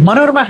മനോരമ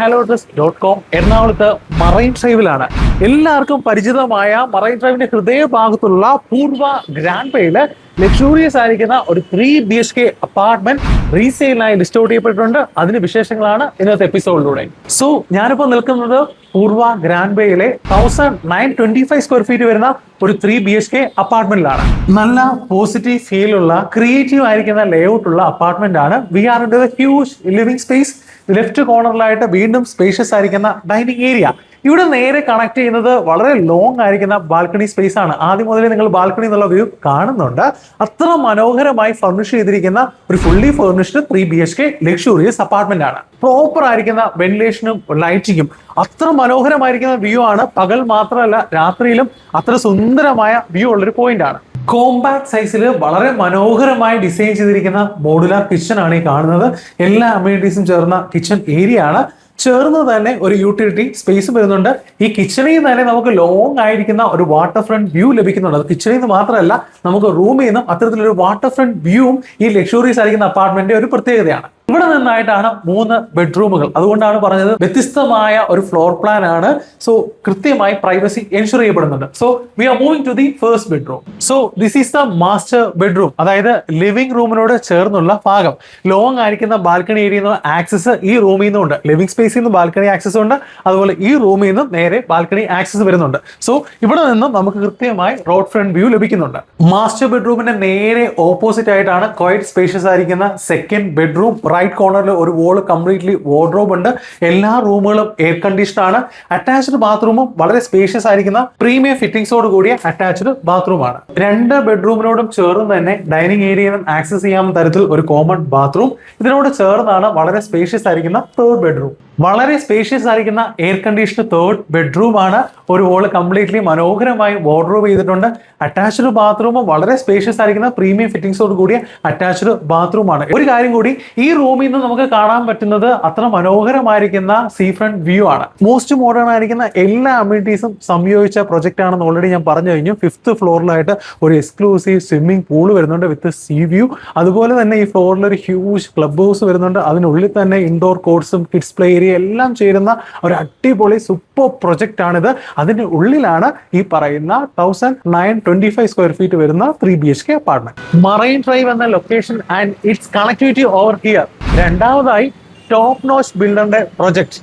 എറണാകുളത്ത് മറൈൻ ഡ്രൈവിലാണ്. എല്ലാവർക്കും പരിചിതമായ മറൈൻ ഡ്രൈവിന്റെ ഹൃദയഭാഗത്തുള്ള പൂർവ ഗ്രാൻഡ് പേയില് ലക്ഷൂറിയസ് ആയിരിക്കുന്ന ഒരു 3 BHK അപ്പാർട്ട്മെന്റ് റീസെയിലിനായി ലിസ്റ്റ് ഔട്ട് ചെയ്യപ്പെട്ടിട്ടുണ്ട്. അതിന്റെ വിശേഷങ്ങളാണ് ഇന്നത്തെ എപ്പിസോഡിലൂടെ. സോ ഞാനിപ്പോൾ നിൽക്കുന്നത് പൂർവ ഗ്രാൻഡ് പേയിലെ 1925 സ്ക്വയർ ഫീറ്റ് വരുന്ന ഒരു 3 BHK അപ്പാർട്ട്മെന്റിലാണ്. നല്ല പോസിറ്റീവ് ഫീൽ ഉള്ള ക്രിയേറ്റീവ് ആയിരിക്കുന്ന ലേഔട്ട് ഉള്ള അപ്പാർട്ട്മെന്റ് ആണ്. We are in the huge living space. Left കോർണറിലായിട്ട് വീണ്ടും സ്പേഷ്യസ് ആയിരിക്കുന്ന ഡൈനിങ് ഏരിയ. ഇവിടെ നേരെ കണക്ട് ചെയ്യുന്നത് വളരെ ലോങ് ആയിരിക്കുന്ന ബാൽക്കണി സ്പേസ് ആണ്. ആദ്യം മുതലേ നിങ്ങൾ ബാൽക്കണി എന്നുള്ള വ്യൂ കാണുന്നുണ്ട്. അത്ര മനോഹരമായി ഫർണിഷ് ചെയ്തിരിക്കുന്ന ഒരു fully furnished 3 BHK luxurious apartment ആണ്. പ്രോപ്പർ ആയിരിക്കുന്ന വെന്റിലേഷനും ലൈറ്റിങ്ങും അത്ര മനോഹരമായിരിക്കുന്ന വ്യൂ ആണ്. പകൽ മാത്രമല്ല രാത്രിയിലും അത്ര സുന്ദരമായ വ്യൂ ഉള്ളൊരു പോയിന്റ് ആണ്. കോമ്പാക്ട് സൈസിൽ വളരെ മനോഹരമായി ഡിസൈൻ ചെയ്തിരിക്കുന്ന മോഡുലാർ കിച്ചൺ ആണ് ഈ കാണുന്നത്. എല്ലാ അമ്യൂണിറ്റീസും ചേർന്ന കിച്ചൺ ഏരിയ ആണ്. ചേർന്ന് തന്നെ ഒരു യൂട്ടിലിറ്റി സ്പേസ് വരുന്നുണ്ട്. ഈ കിച്ചണിൽ നിന്ന് തന്നെ നമുക്ക് ലോങ് ആയിരിക്കുന്ന ഒരു വാട്ടർ ഫ്രണ്ട് വ്യൂ ലഭിക്കുന്നുണ്ട്. അത് കിച്ചണിൽ നിന്ന് മാത്രമല്ല, നമുക്ക് റൂമിൽ നിന്നും അത്തരത്തിലൊരു വാട്ടർ ഫ്രണ്ട് വ്യൂവും ഈ ലക്ഷൂറിയസ് ആയിരിക്കുന്ന അപ്പാർട്ട്മെന്റിന്റെ ഒരു പ്രത്യേകതയാണ്. ഇവിടെ നിന്നായിട്ടാണ് 3 ബെഡ്റൂമുകൾ. അതുകൊണ്ടാണ് പറഞ്ഞത് വ്യത്യസ്തമായ ഒരു ഫ്ലോർ പ്ലാൻ ആണ്. സോ കൃത്യമായി പ്രൈവസി എൻഷുർ ചെയ്യപ്പെടുന്നുണ്ട്. So we are moving to the first bedroom. So this is the master bedroom. അതായത് ലിവിംഗ് റൂമിനോട് ചേർന്നുള്ള ഭാഗം. ലോങ് ആയിരിക്കുന്ന ബാൽക്കണി ഏരിയയിൽ നിന്ന് ആക്സസ് ഈ റൂമിൽ നിന്നുണ്ട്. ലിവിംഗ് സ്പേസിൽ നിന്ന് ബാൽക്കണി ആക്സസ് ഉണ്ട്. അതുപോലെ ഈ റൂമിൽ നിന്നും നേരെ ബാൽക്കണി ആക്സസ് വരുന്നുണ്ട്. സോ ഇവിടെ നിന്നും നമുക്ക് കൃത്യമായി റോഡ് ഫ്രണ്ട് വ്യൂ ലഭിക്കുന്നുണ്ട്. മാസ്റ്റർ ബെഡ്റൂമിന്റെ നേരെ ഓപ്പോസിറ്റ് ആയിട്ടാണ് ക്വൈറ്റ് സ്പേഷ്യസ് ആയിരിക്കുന്ന സെക്കൻഡ് ബെഡ്റൂം. റൈറ്റ് കോർണറിൽ ഒരു വോൾ കംപ്ലീറ്റ്ലി വാർഡ്രോബ് ഉണ്ട്. എല്ലാ റൂമുകളും എയർ കണ്ടീഷൻഡ് ആണ്. അറ്റാച്ച്ഡ് ബാത്റൂമും വളരെ സ്പേഷ്യസ് ആയിരിക്കുന്ന പ്രീമിയം ഫിറ്റിംഗ്സോട് കൂടിയ അറ്റാച്ച്ഡ് ബാത്റൂമാണ്. 2 ബെഡ്റൂമിനോടും ചേർന്ന് തന്നെ ഡൈനിങ് ഏരിയയിൽ നിന്ന് ആക്സസ് ചെയ്യാവുന്ന തരത്തിൽ ഒരു കോമൺ ബാത്റൂം. ഇതിനോട് ചേർന്നാണ് വളരെ സ്പേഷ്യസ് ആയിരിക്കുന്ന തേർഡ് ബെഡ്റൂം. വളരെ സ്പേഷ്യസ് ആയിരിക്കുന്ന എയർ കണ്ടീഷൻഡ് തേർഡ് ബെഡ്റൂം ആണ്. ഒരു വോള് കംപ്ലീറ്റ്ലി മനോഹരമായി വാർഡ്രോബ് ചെയ്തിട്ടുണ്ട്. അറ്റാച്ച്ഡ് ബാത്റൂമും വളരെ സ്പേഷ്യസ് ആയിരിക്കുന്ന പ്രീമിയം ഫിറ്റിംഗ്സോട് കൂടിയ അറ്റാച്ച്ഡ് ബാത്റൂമാണ്. ഒരു കാര്യം കൂടി, ഈ റൂമിൽ നിന്ന് നമുക്ക് കാണാൻ പറ്റുന്നത് അത്ര മനോഹരമായിരിക്കുന്ന സീ ഫ്രണ്ട് വ്യൂ ആണ്. മോസ്റ്റ് മോഡേൺ ആയിരിക്കുന്ന എല്ലാ അമ്യൂണിറ്റീസും സംയോജിച്ച പ്രൊജക്ട് ആണെന്ന് ഓൾറെഡി ഞാൻ പറഞ്ഞു കഴിഞ്ഞു. 5th ഫ്ലോറിലായിട്ട് ഒരു എക്സ്ക്ലൂസീവ് സ്വിമ്മിംഗ് പൂൾ വരുന്നുണ്ട് വിത്ത് സീ വ്യൂ. അതുപോലെ തന്നെ ഈ ഫ്ലോറിൽ ഒരു ഹ്യൂജ് ക്ലബ് ഹൗസ് വരുന്നുണ്ട്. അതിനുള്ളിൽ തന്നെ ഇൻഡോർ കോർട്സും കിഡ്സ് പ്ലേ ഏരിയ എല്ലാം ചേരുന്ന ഒരു അടിപൊളി സൂപ്പർ പ്രൊജക്ട് ആണിത്. അതിന്റെ ഉള്ളിലാണ് ഈ പറയുന്ന 1925 സ്ക്വയർ ഫീറ്റ് വരുന്ന 3 BHK അപ്പാർട്ട്മെന്റ്. മറൈൻ ഡ്രൈവ് എന്ന location and its connectivity over here. രണ്ടാമതായി ടോപ്പ് നോച്ച് ബിൽഡറിന്റെ project.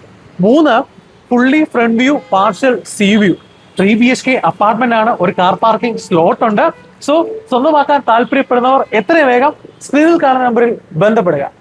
3 fully front view partial sea view 3 BHK apartment ആണ്. ഒരു കാർ പാർക്കിംഗ് സ്ലോട്ട് ഉണ്ട്. സോ സ്വന്തമാക്കാൻ താല്പര്യപ്പെടുന്നവർ എത്രയും വേഗം സ്ക്രീനിൽ കാണുന്ന നമ്പറിൽ ബന്ധപ്പെടുക.